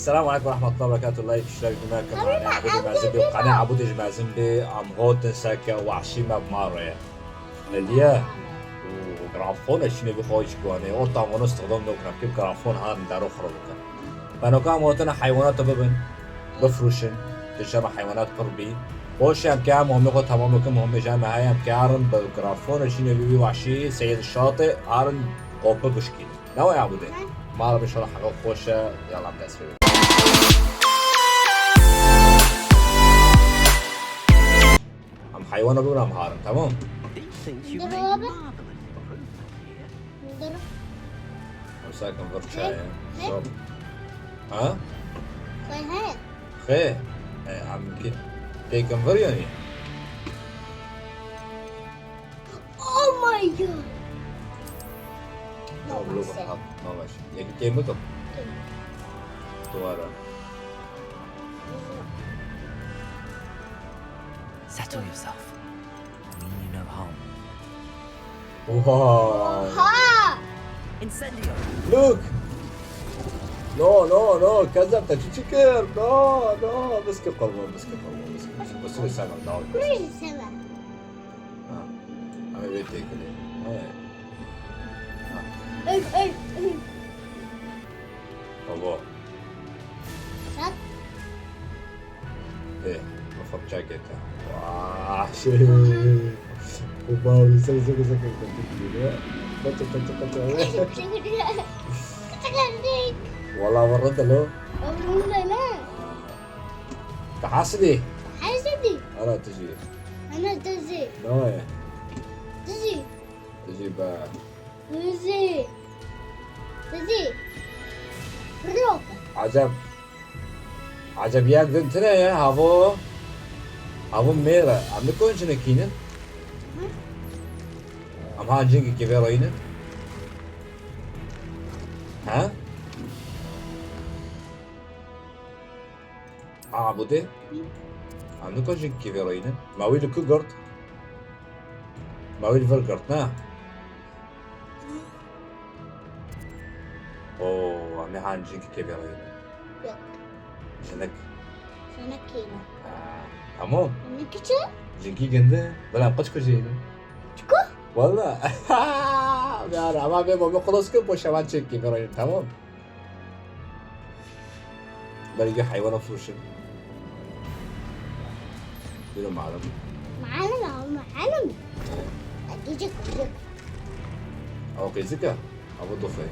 السلام عليكم ورحمة الله وبركاته. لايك اشتراك بماكم معنا عبود المازن بقناة عبود المازن عم غوتن ساكا وعشيما بمارة اليا وجرافون اشني بخوش كواني اوطا ونستخدم نوكنا كيف جرافون هان دارو خربوكا فانو كان موتنا حيوانات ببن بفروشن تجمع حيوانات قربي وش ام كام هم يقول تمام كم هم جامع هاي ام كارن بالجرافون اشني بيبي وعشي سيد الشاطئ هارن قوبة بشكيل ناوي يا عبودي ما بشرح حقوق خوشة يلا عم تسوي هم حيوانة بقول هم هارن تمام وساكن فرشاية ها خير عم كده تيكن فريوني Oh my god. ما بلوغ الحب ما ماشي يجي كيمتو توارا Settle yourself. I mean you no harm. واو Ha! Incendio! لوك نو كذبت تشكر نو مسك القربان مسك بس لي سامع داون كل سنة. انا بيتي كده اي بابا صح؟ ايه مفك جاكيتا واه شيء وباو سك والله ورد له تحسدي حاسدي انا تجي أنا تزي نوية تزي بقى تزي بردوك عجب ياك بنتنا يا هابو ميرا عم نكون شنو كينا عم هاجينك كيف يروينا ها عبودي عم نكون شنو كيف يروينا ما ويلو كوغرت ما ويلو فالغرت نا اوه عم هاجينك كيف يروينا شنك سنكينا تمام نكتشو جنكي جنده بلا قشكو جينا شكو والله يا ما بيبو خلاص كيف وشمان تشكي براين تمام بلقي حيوان فروشن دينو معلم معلم أجيك او قيزكا ابو ضفي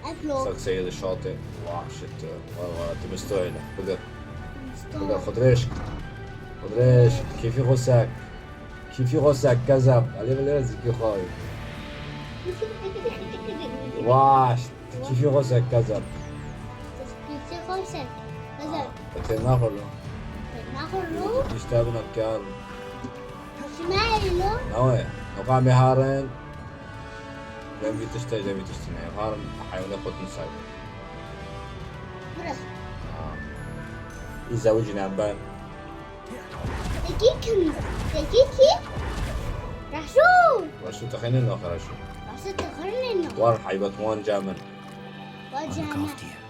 أفلو ساق سيد الشاطئ وحشت والله انت مستوعبه خذ خضريش كيف يغسك كذب عليه بالرزق يا خاي واش كيف يغسك كذب انت ناخذ يشتغلنا بكار نوي نقام هارن جنبي تشتري هارن حيوان ياخذ نسايب إذا وجنا بان دقيقة رشو تخيل انه خرج رشو تخرني إنه وار حيبت وان جامن I'll look وجهنا after you.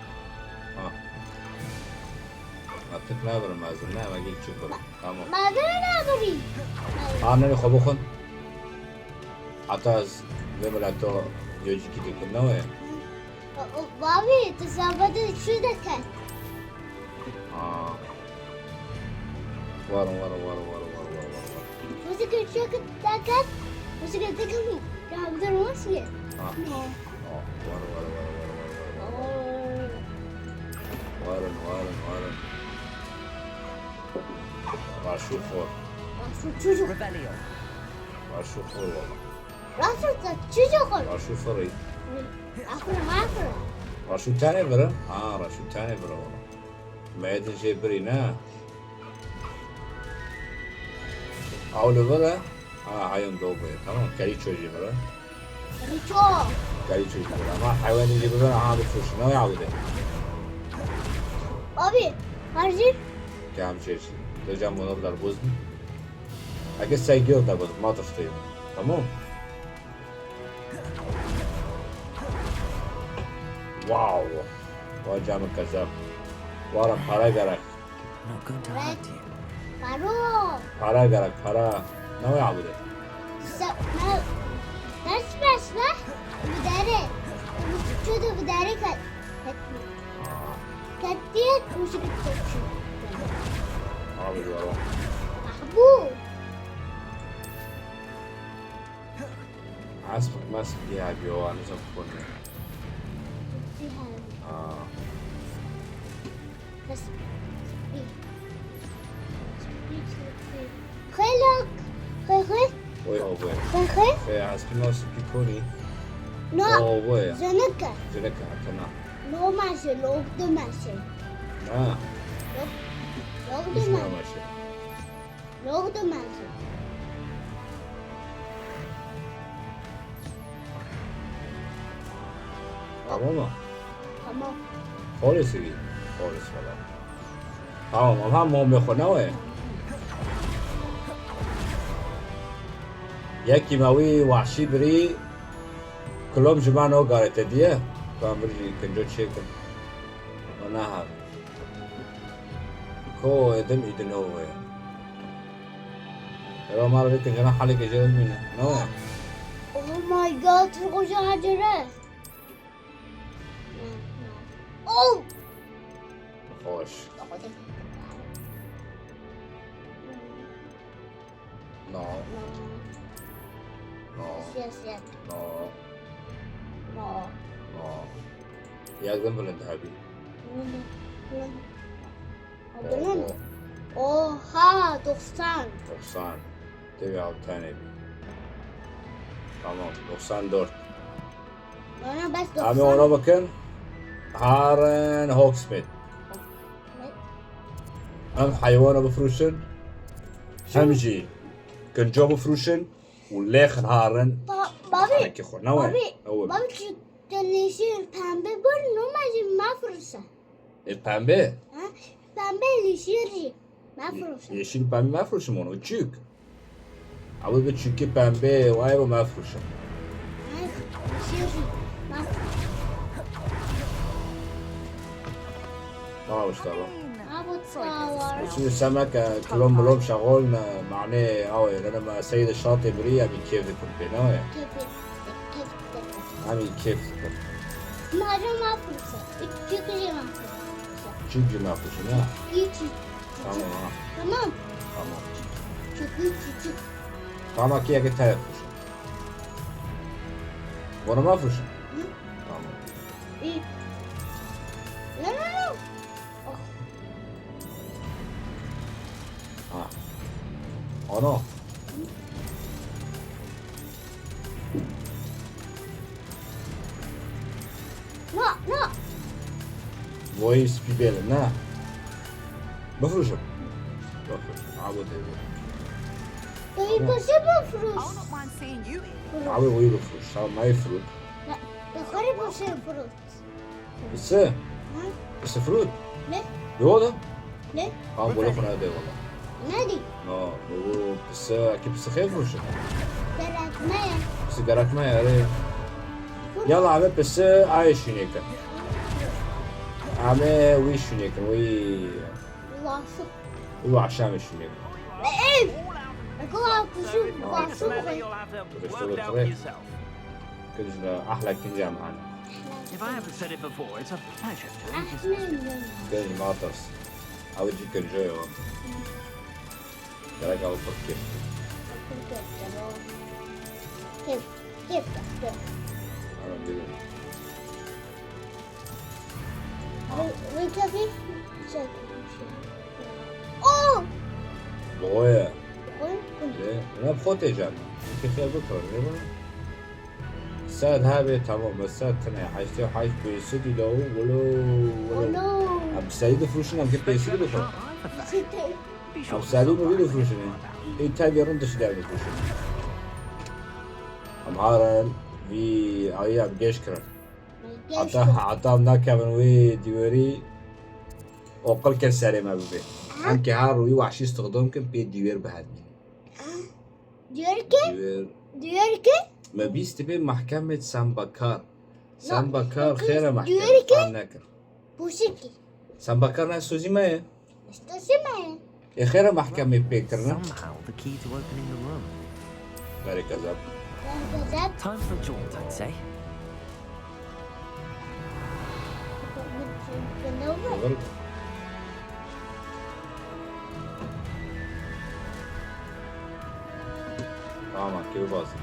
اعطيك نابر ما زلنا ما قلت شكرا تمام ما قلنا بري انا خبخن حتى زي ما لاتو يوجي كده كنا وين بابي تسابت شو دكت ورا وسكت شو دكت وسكت دكت راح بدر وصلت ورا راشوفور Revelio. راشوفور والله راسك تشجع راشوفوري أخر راشو تاني برا راشو تاني برا والله ما يدري شيء برينا أولو برا هايون دوبي تمام كاري تشوجي برا ريتشو كاري تشوجي برا ما حيوان اللي برا بفوش ناوي عودة بابي هرجي كام شيء ترجع منظر بوزن أجلس سايقير ده بوزن ما تشتيه تمام واو واجام كذاب وارا para gerek. I'm not going to hurt you. برو Para gerek para. Ne var abude? درس بس لا بداري شو ده بداري كتير وش كتشوف Abude var. محبوب Asbak mas ya diyor anı konu. بس خيلك خي Oy o bu. خي Fe asbak nasıl bir konu? نو O bu ya. زنكة Zine kana. لو ماشي لو ده ماشي Ha. لو ده Düşme ماشي amaçlı. لو ده ماشي Tamam mı? تمام خالص iyi. خالص falan. Tamam ama mum بخونه وين؟ ياكي ماوي وحشي بري كلهم جمانو قارت ديه كان برجي كنجو تشيكن ونهار كو ادم ايدن هو لو ما ربيت جنا حالك جاي منه نو اوه ماي جاد تخش حجرة اوه خوش نو نو يس يس نو نو نو يا ذنب الانتهابي اوه ها تغسان 90 تبي على الثاني تمام 94 انا بس Abi ona bakın. Haren Hawksmith. هم حيوانه بفروشن هم جي كان جو بفروشن والليخن هارن بابي حكي خو نوين بابي أول بابي şu dönüşün pembe bu normalde mafrusa. البامبي Ha? Pembe lişiri. Mafrusa. yeşil pembe ما فروشم onu küçük. Abi bir çünkü pembe vay bu ما فروشم Lişiri. Mafrusa. ما بشتغل Abu tsawar. وشنو السمك كلهم بلوم شغول معناه اوي لما سيد الشاطئ بريا بكيف يكون بيناوي عامل كيف Mara mafrusa. Çıkıcı mafrusa. çünkü ما فروشم ها İç. tamam Tamam. tamam Çıkı. tamam ki yakıt taraf فروشم وانا ما فروشم tamam İyi. No. ها انا No. فويس بيبيل نا بفروشم عبود Dayı başı mafrus. I will not mind seeing you in. عبود وي بفروش صار ما يفرود Yukarı başı mafrus. بس بس فرود Ne? يوضا Ne? قام بقول لك انا ده والله Nerede? اه هو بس اكيد بس خايف فروش Deretmeye. بس قرات ما يا ريت يلا عمي بس عايش هناك عمي ويش هناك وي Vasıf. هو عشان مش هناك Ev. Akıl kuşu vasıf. You'll have to Just work do it it out correct. yourself. كنت احلى كنجة معنا If I haven't said it before, it's a pleasure to introduce Ahmet. كنجة ماطرس عاوز يجي كنجة قالك او فكر Kif. Kif. انا بدي Ve tabii. Oh. بغويا Koy. ليه؟ انا بخوتي جاب يمكن فيها بكره ليه؟ الساد هذا تمام بس الساد تنا حاجتي وحاجة بيسدي لو ولو Olo. اب سعيد فروشنا كيف بيسدي بكره Be sure اب to سعيد stop ما by. بيدو فروشنا اي تاجر رندش داعي فروشنا ام هارن في ايام جيشكرا عطاهم ناكا من وي ديوري وقل كان ساري ما ببي هم كهار وي وحشي استخدام كان بي ديور بهادني Diyor ki. ديور ما بيست بين محكمة سامبكار سامبكار خير محكمة ديوري كي؟ ناكر بوشكي Sen bakarna sözüme. استسمع Ya khera mahkeme bektirna. Somehow, the key to opening the room. Gari kazap. كذاب Time for a jaunt, I'd say. بالنوبة Tamam, gibi basın.